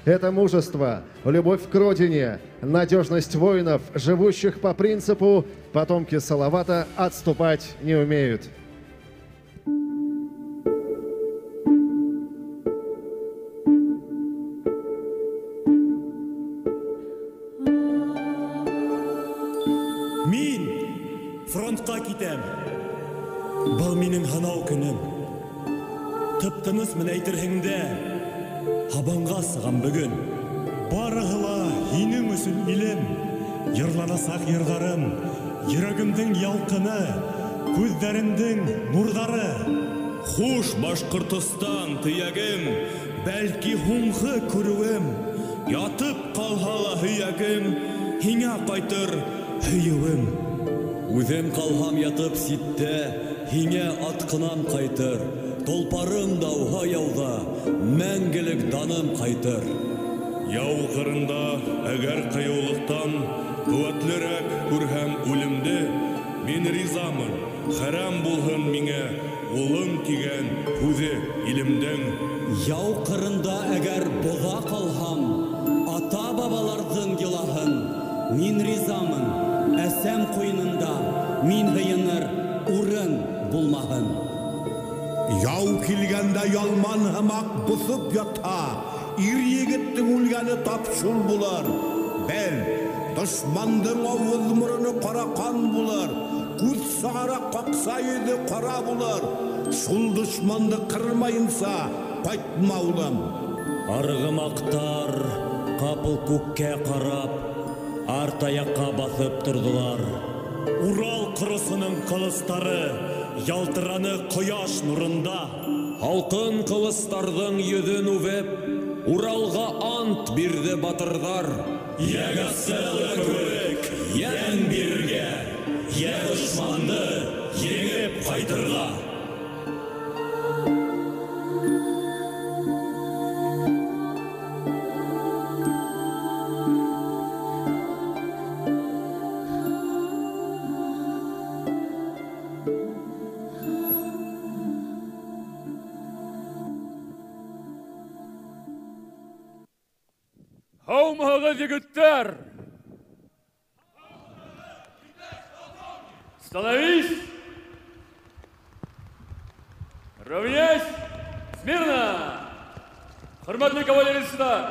Это мужество, любовь к родине, надежность воинов, живущих по принципу «потомки Салавата отступать не умеют». Мен фронтқа кетем. Бұл менің ғанау күнім. Тып-тыныс мен әйтірхіңді. Хабанға сыған бүгін. Барығыла енің өсін елім. Йырланасақ ерғарым. Йөрегімдің ялқыны. Көздерімдің нұрдары. Хуш Башқұртыстан тиягім. Бәлки хуңғы көруім. Ятып қалғала хүйягім. Хиңа қайтыр хүйеуім. Үзем қалғам ятып ситте, хиңе атқынам қайтыр. Толпарым дауға яуда, мәңгілік даным қайтыр. Яу қырында әгәр қайаулықтан қуатлырак көрһәм үлімді, мен ризамын, харам болғын миңе олым тиген хүзе илімдің. Яу қырында әгәр бұға қалғам, ата бабалардың елағын, мен ризамын, әсәм қойнында, мен ғайыныр ұрын болмағын. Яу келгенде ялман хымақ бұсып ята, ир-егіттің үлгені тапшыл бұлар. Бәл, дұшмандың ауыз мұрыны қарақан бұлар, көз сағара қақса еді қара бұлар. Шул дұшманды қырмайынса, қайтмаулым. Арғымақтар қапыл көкке қарап, артаяққа басып тұрдылар. Урал қырысының қылыстары ялтыраны құяш нұрында. Алтын қылыстардың yüzін увеп, Уралға ант берді батырдар. Егасылы көрік, ең бірге, ең дұшманды еңіп қайтырға. Қаумағы жігіттер! Становись! Равняйсь! Смирно! Құрметті кавалеристер!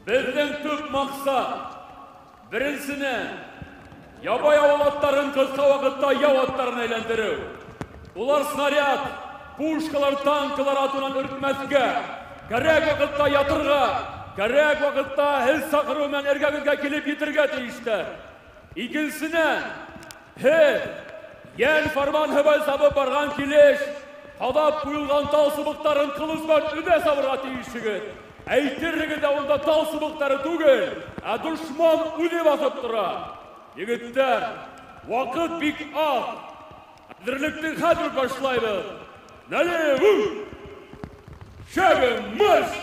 Біздің түп мақсат біріншіден ябай ауылаттарын қысқа уақытта яу аттарын әйлендіру. Олар снаряд, пушкалар, танкылар атынан үртмәске, керек уақытта ятырға, керек уақытта хіл сақыру мен әргәгізге келіп етірге дейістер. Икінсінен, ел фарман хөбәл сабы барған келеш, қадап құйылған тал сыбықтарын қылызбан үде сабырға дейістігіт. Әйтірігі де онда тал сыбықтары түгел, дұшман үде басып тұра. Егіттер, уақыт бик ақ, әдірліктің қадыр башлайды. Нәле ү! Шәгім мұш!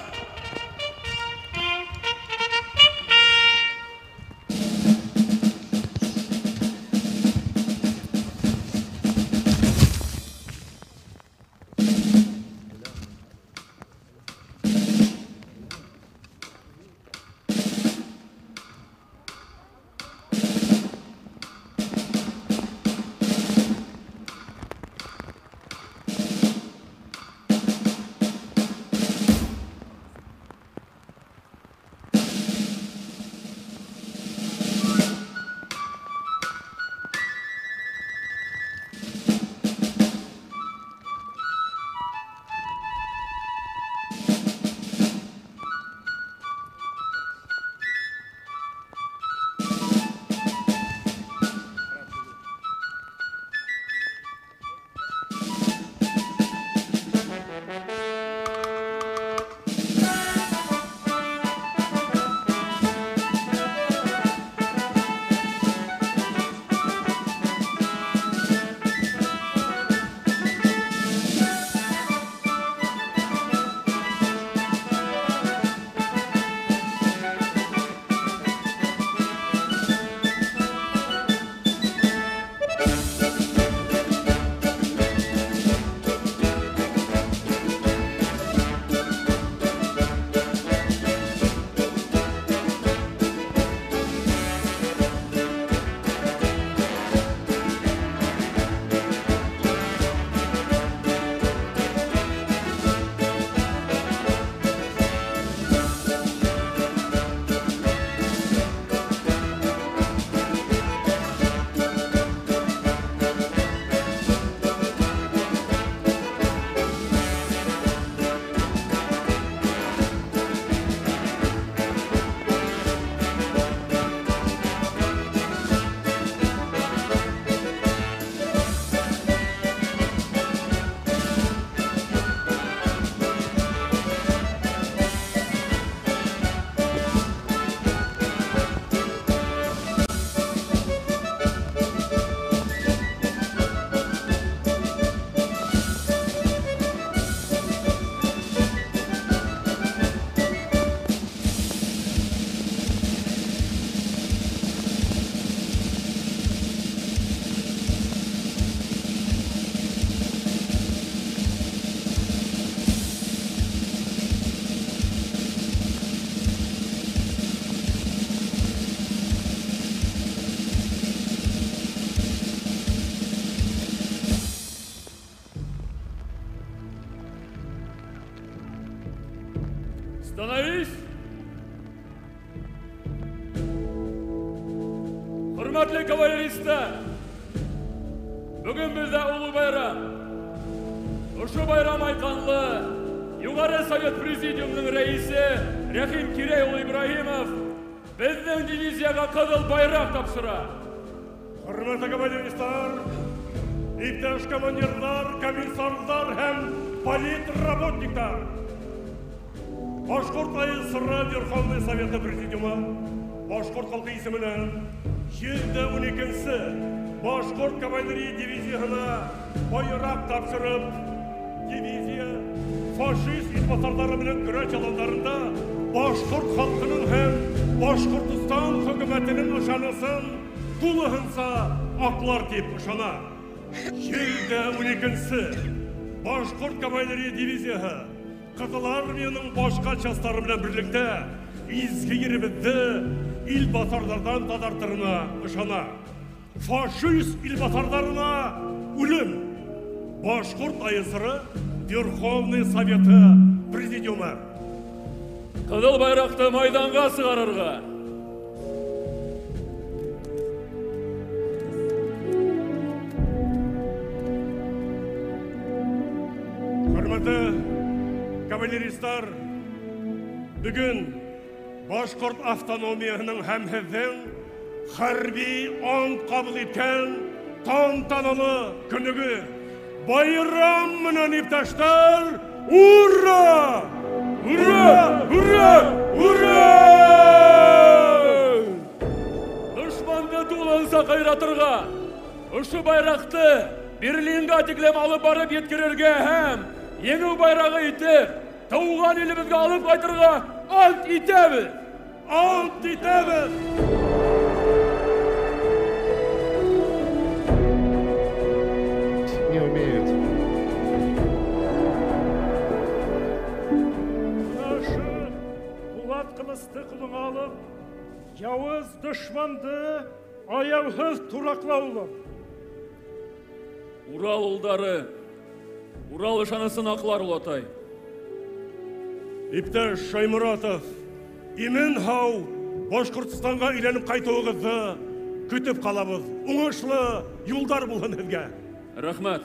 Становись! Hürmetli kavaleristler! Bugün bizde ulu bayram. Şu bayram aykanlı Yukarı Sovet Prezidiumunun reisi Rahim Kireyoğlu İbrahimov bizden diviziyaga kızıl bayrak tapşıra. Hürmetli kavaleristler, iптеш командирлар, комиссарлар hem политработниктар. Башқұрт айысыры Верховный Советі Президиумы Башқұрт халқы есімінен 12-сі Башқұрт кавалерия дивизиясына байрақ тапсырып, дивизия фашист итбасарлары менен күрәш алаңдарында Башқұрт халқының һәм Башқұртстан хөкүмәтенең ышанысын тулыһынса аклар дип ышана. 12-сі Башқұрт кавалерия дивизиясы Кызыл армияның башка частары менен бирликте изге еребезди илбасарлардан тазартырына ышана. Фашист илбасарларына үлем. Башқұрт айысыры Верховный Советі Президиумы. Кызыл байрақты майданға сығарырға. Hürmetli kavaleristler, bugün Башқұрт автономиясының һәм һеҙҙең хәрби ант ҡабул иткән тантаналы көнөгө. Байрам менән иптәштәр! Ура! Ура! Ура! Ура! Дошманды тулынса қайратырға, ұшы байрақты Берлинға тиклем алып барып еткерерге һәм еңеу байрағы итеп, тауған елімізге алып қайтырға ант итәбіз! Ант итәбез! Не умеют. Нашы Булат қылысты құлыңа алып, яуыз дұшманды аяусыз турақлаулы. Урал ұлдары, Урал ышанысын ақлар ұлатай. İптәш Шаймұратов, имен хау Башқұртстанға иленіп қайтуығызды күтіп қалабыз. Оңышлы юлдар болын һеҙгә. Рахмат.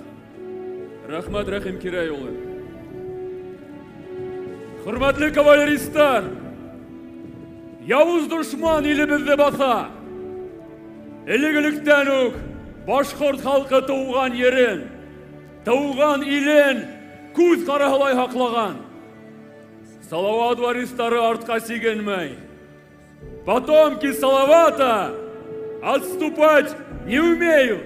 Рахмат Рахим Кирәйұлы. Хөрмәтле кавалеристар, яуыз дошман илебезде баса. Элек-электән үк Башқұрт халқы тауған ерен, тауған илен күз қараһылай һаҡлаған. Салауат варистары артқа сигенмәй. Потомки Салавата отступать не умеют.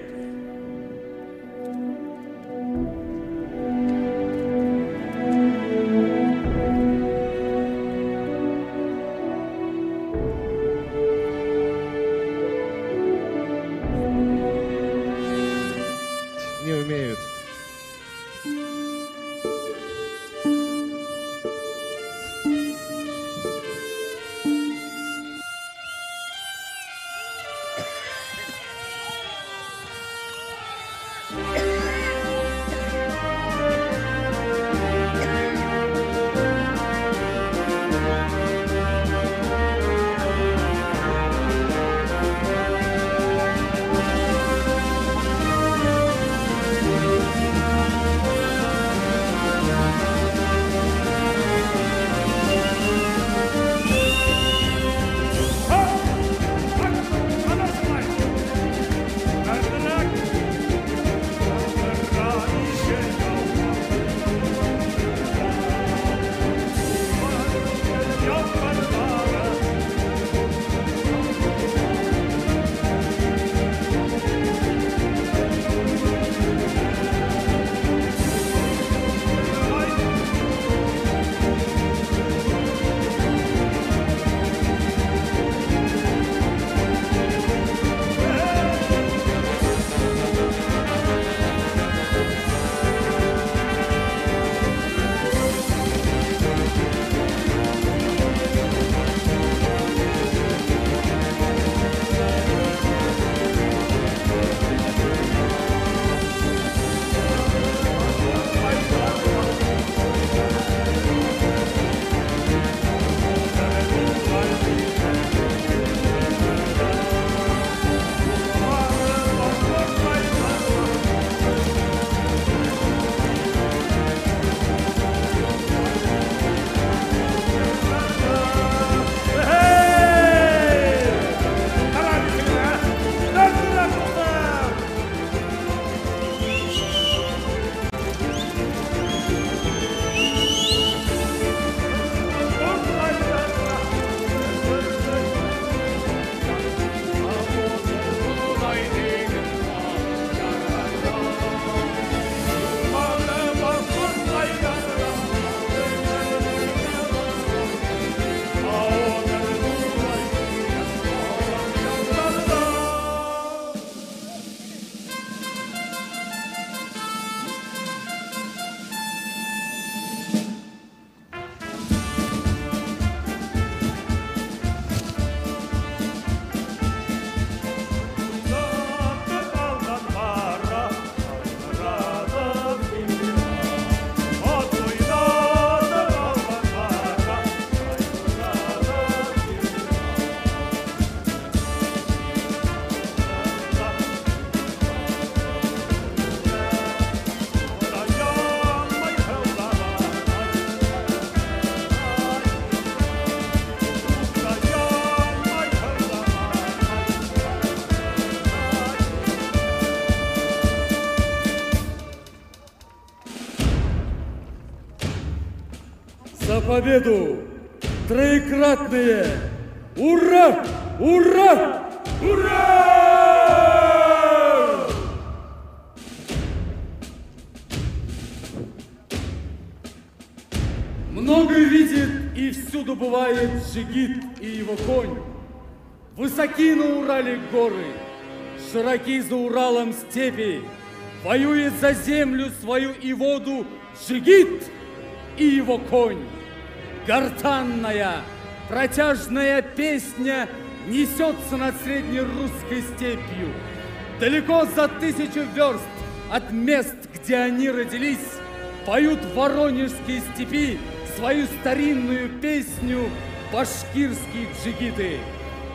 Не умеют. победу! Троекратные! Ура! Ура! Ура! Много видит и всюду бывает джигит и его конь. Высоки на Урале горы, широки за Уралом степи, воюет за землю свою и воду джигит и его конь. Гортанная, протяжная песня несется над среднерусской степью. Далеко за 1000 верст от мест, где они родились, поют в Воронежской степи свою старинную песню башкирские джигиты.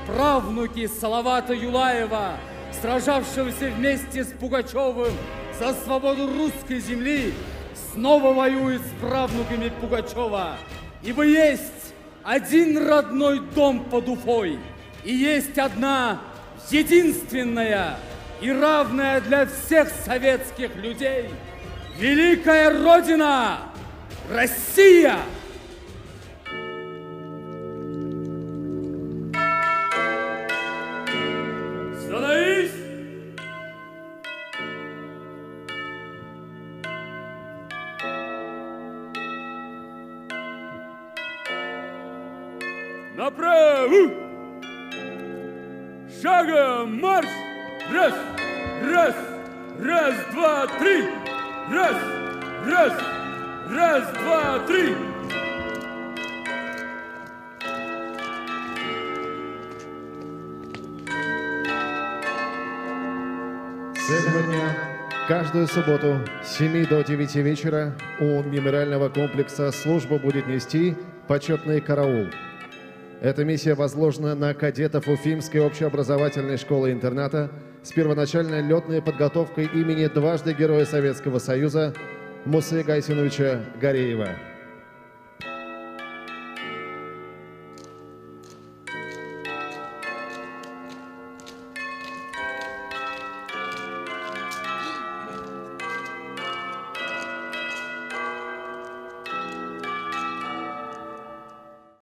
Правнуки Салавата Юлаева, сражавшегося вместе с Пугачевым за свободу русской земли, снова воюют с правнуками Пугачева. Ибо есть один родной дом под Уфой, и есть одна единственная и равная для всех советских людей великая Родина – Россия! Становись! Направо! Шагом марш! Раз, раз, раз, два, три! Раз, раз, раз, два, три! С этого дня каждую субботу с 7 до 9 вечера у мемориального комплекса службу будет нести почетный караул. Эта миссия возложена на кадетов Уфимской общеобразовательной школы-интерната с первоначальной летной подготовкой имени дважды Героя Советского Союза Мусы Гайсиновича Гореева.